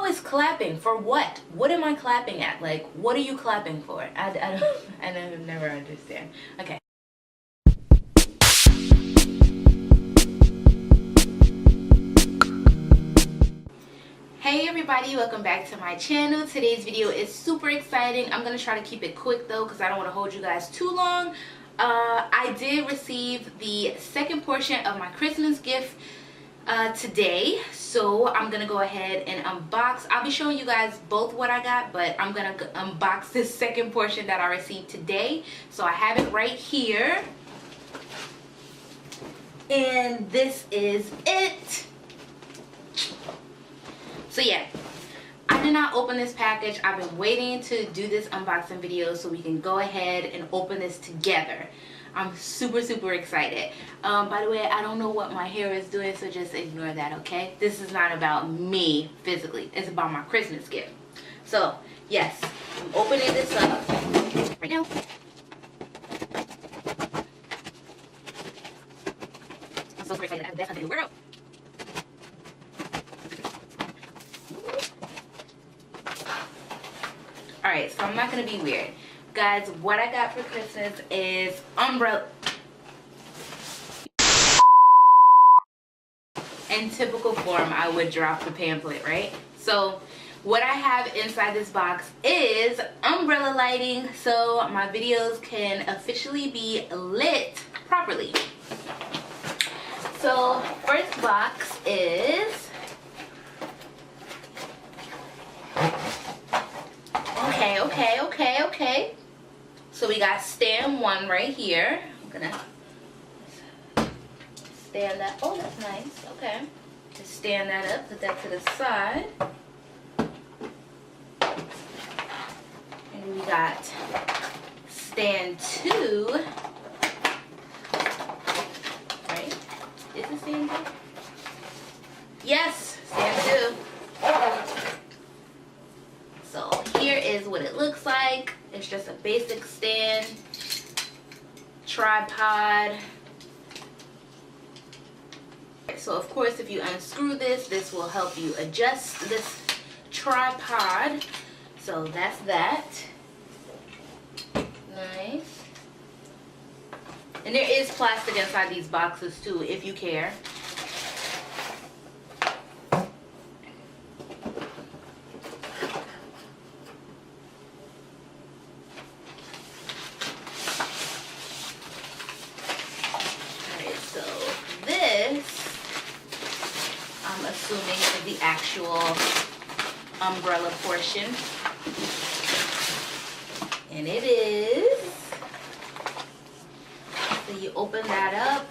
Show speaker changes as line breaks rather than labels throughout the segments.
always clapping for what? What am I clapping at? Like, what are you clapping for? I never understand. Okay. Hey everybody, welcome back to my channel. Today's video is super exciting. I'm gonna try to keep it quick though because I don't want to hold you guys too long. I did receive the second portion of my Christmas gift today, so I'm gonna go ahead and unbox. I'll be showing you guys both what I got, but I'm gonna unbox this second portion that I received today. So I have it right here, and this is it. So yeah, I did not open this package. I've been waiting to do this unboxing video so we can go ahead and open this together. I'm super excited. By the way, I don't know what my hair is doing, so just ignore that, okay? This is not about me physically. It's about my Christmas gift. So yes, I'm opening this up right now. I'm so excited. I have the best in the world. Alright, so I'm not going to be weird. Guys, what I got for Christmas is umbrella. In typical form, I would drop the pamphlet, right? So what I have inside this box is umbrella lighting, so my videos can officially be lit properly. So first box is... Okay. So we got stand 1 right here. I'm gonna stand that. Oh, that's nice. Okay. Just stand that up, put that to the side. And we got stand 2. Right? Is it stand 2? Yes, stand 2. So here is what it looks like. It's just a basic stand, tripod. So of course, if you unscrew this, this will help you adjust this tripod. So that's that. Nice. And there is plastic inside these boxes too, if you care. I'm assuming is the actual umbrella portion, and it is. So you open that up,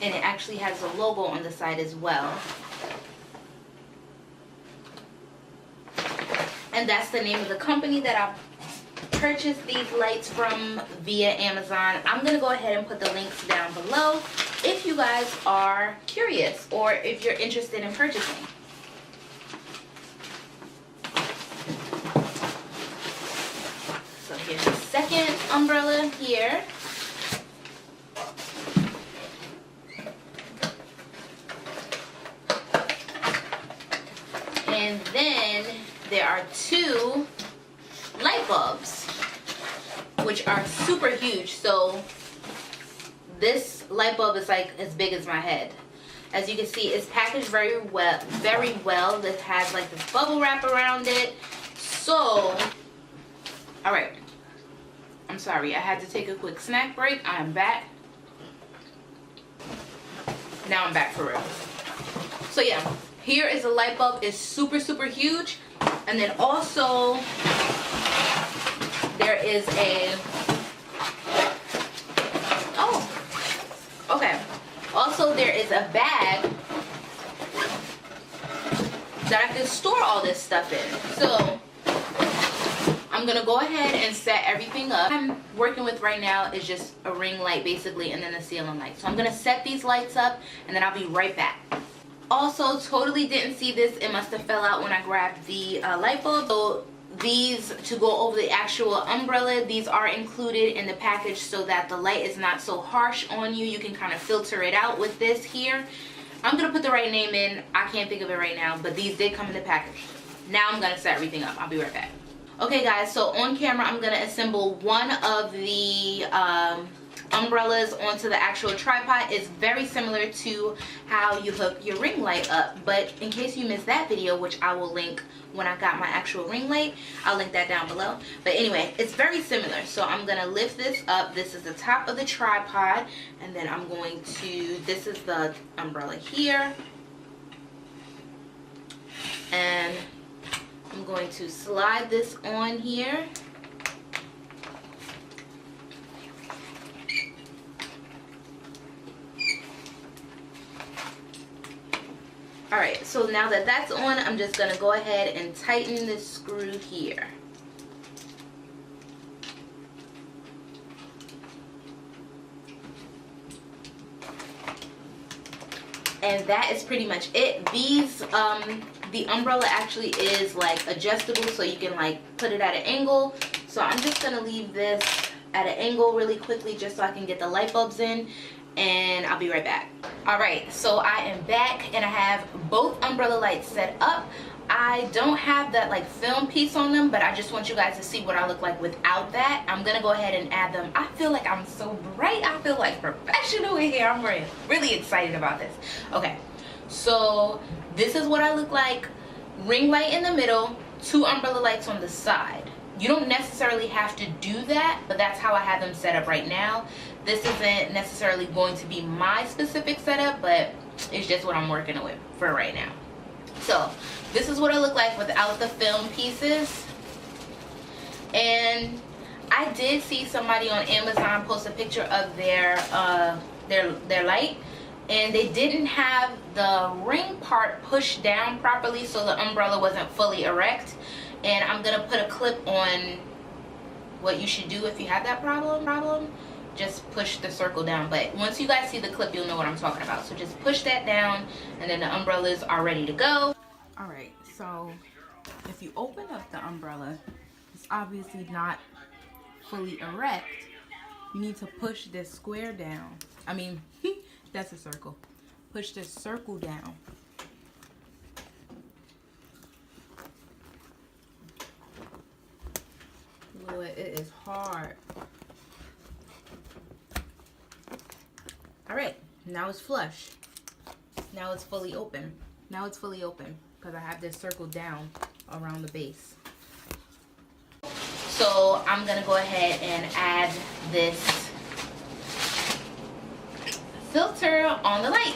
and it actually has a logo on the side as well, and that's the name of the company that I purchased these lights from via Amazon. I'm gonna go ahead and put the links down below if you guys are curious or if you're interested in purchasing. So here's the second umbrella here. And then there are 2 light bulbs, which are super huge. So this light bulb is like as big as my head. As you can see, it's packaged very well. This has like this bubble wrap around it. So alright, I'm sorry, I had to take a quick snack break. I am back. Now I'm back for real. So yeah, here is a light bulb. It's super huge. And then also there is a, also there is a bag that I can store all this stuff in. So I'm gonna go ahead and set everything up. I'm working with right now is just a ring light basically, and then a ceiling light. So I'm gonna set these lights up and then I'll be right back. Also, totally didn't see this. It must have fell out when I grabbed the light bulb. So these, to go over the actual umbrella, these are included in the package so that the light is not so harsh on you. You can kind of filter it out with this here. I'm gonna put the right name in. I can't think of it right now, but these did come in the package. Now I'm gonna set everything up. I'll be right back. Okay guys, so on camera I'm gonna assemble one of the umbrellas onto the actual tripod. Is very similar to how you hook your ring light up, but in case you missed that video, which I will link when I got my actual ring light, I'll link that down below. But anyway, it's very similar. So I'm gonna lift this up. This is the top of the tripod, and then I'm going to, this is the umbrella here, and I'm going to slide this on here. Alright, so now that that's on, I'm just going to go ahead and tighten this screw here. And that is pretty much it. These, the umbrella actually is like adjustable, so you can like put it at an angle. So I'm just going to leave this at an angle really quickly just so I can get the light bulbs in. And I'll be right back. Alright, so I am back and I have both umbrella lights set up. I don't have that like film piece on them, but I just want you guys to see what I look like without that. I'm gonna go ahead and add them. I feel like I'm so bright. I feel like professional in here. I'm really excited about this. Okay, so this is what I look like. Ring light in the middle, 2 umbrella lights on the side. You don't necessarily have to do that, but that's how I have them set up right now. This isn't necessarily going to be my specific setup, but it's just what I'm working with for right now. So this is what I look like without the film pieces. And I did see somebody on Amazon post a picture of their light, and they didn't have the ring part pushed down properly, so the umbrella wasn't fully erect. And I'm gonna put a clip on what you should do if you have that problem. Just push the circle down. But once you guys see the clip, you'll know what I'm talking about. So just push that down, and then the umbrellas are ready to go. All right, so if you open up the umbrella, it's obviously not fully erect. You need to push this square down. I mean, that's a circle. Push this circle down. Lord, it is hard. Alright, now it's flush. Now it's fully open. Now it's fully open because I have this circle down around the base. So I'm going to go ahead and add this filter on the light.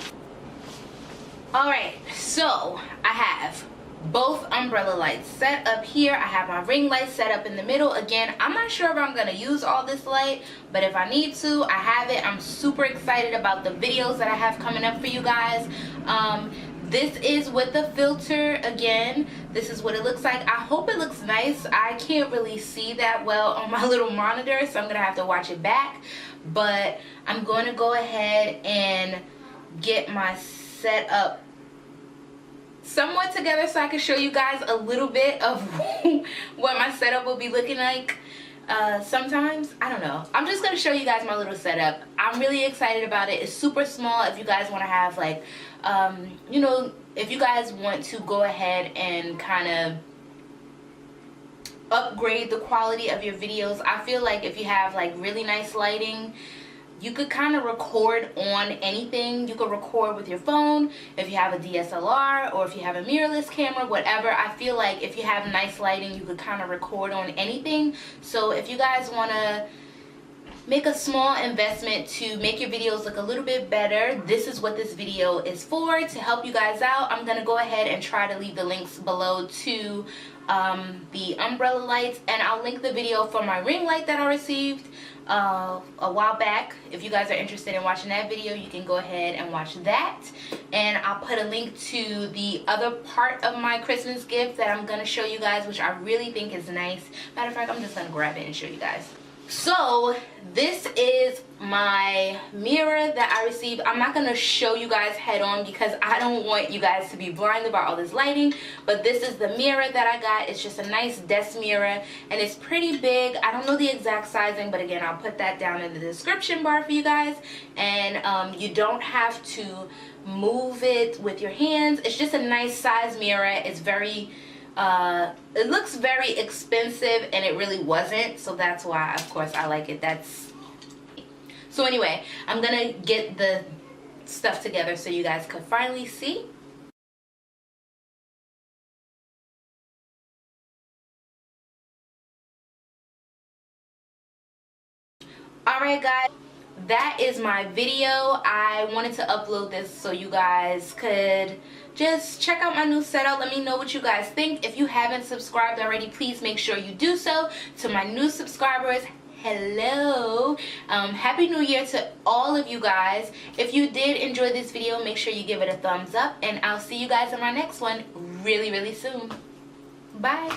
Alright, so I have both umbrella lights set up here. I have my ring light set up in the middle. Again, I'm not sure if I'm going to use all this light, but if I need to, I have it. I'm super excited about the videos that I have coming up for you guys. This is with the filter. Again, this is what it looks like. I hope it looks nice. I can't really see that well on my little monitor, so I'm going to have to watch it back. But I'm going to go ahead and get my setup somewhat together so I can show you guys a little bit of what my setup will be looking like. Sometimes, I don't know. I'm just going to show you guys my little setup. I'm really excited about it. It's super small. If you guys want to have like, you know, if you guys want to go ahead and kind of upgrade the quality of your videos, I feel like if you have like really nice lighting, you could kind of record on anything. You could record with your phone if you have a DSLR, or if you have a mirrorless camera, whatever. I feel like if you have nice lighting, you could kind of record on anything. So if you guys want to make a small investment to make your videos look a little bit better, this is what this video is for, to help you guys out. I'm going to go ahead and try to leave the links below to the umbrella lights, and I'll link the video for my ring light that I received a while back. If you guys are interested in watching that video, you can go ahead and watch that, and I'll put a link to the other part of my Christmas gift that I'm going to show you guys, which I really think is nice. Matter of fact, I'm just going to grab it and show you guys. So this is my mirror that I received. I'm not going to show you guys head on because I don't want you guys to be blinded by all this lighting, but this is the mirror that I got. It's just a nice desk mirror and it's pretty big. I don't know the exact sizing, but again, I'll put that down in the description bar for you guys. And you don't have to move it with your hands. It's just a nice size mirror. It's very it looks very expensive and it really wasn't, so that's why of course I like it. So anyway, I'm gonna get the stuff together so you guys could finally see. Alright guys, that is my video. I wanted to upload this so you guys could just check out my new setup. Let me know what you guys think. If you haven't subscribed already, please make sure you do so. To my new subscribers, hello. Happy New Year to all of you guys. If you did enjoy this video, make sure you give it a thumbs up, and I'll see you guys in my next one really soon. Bye.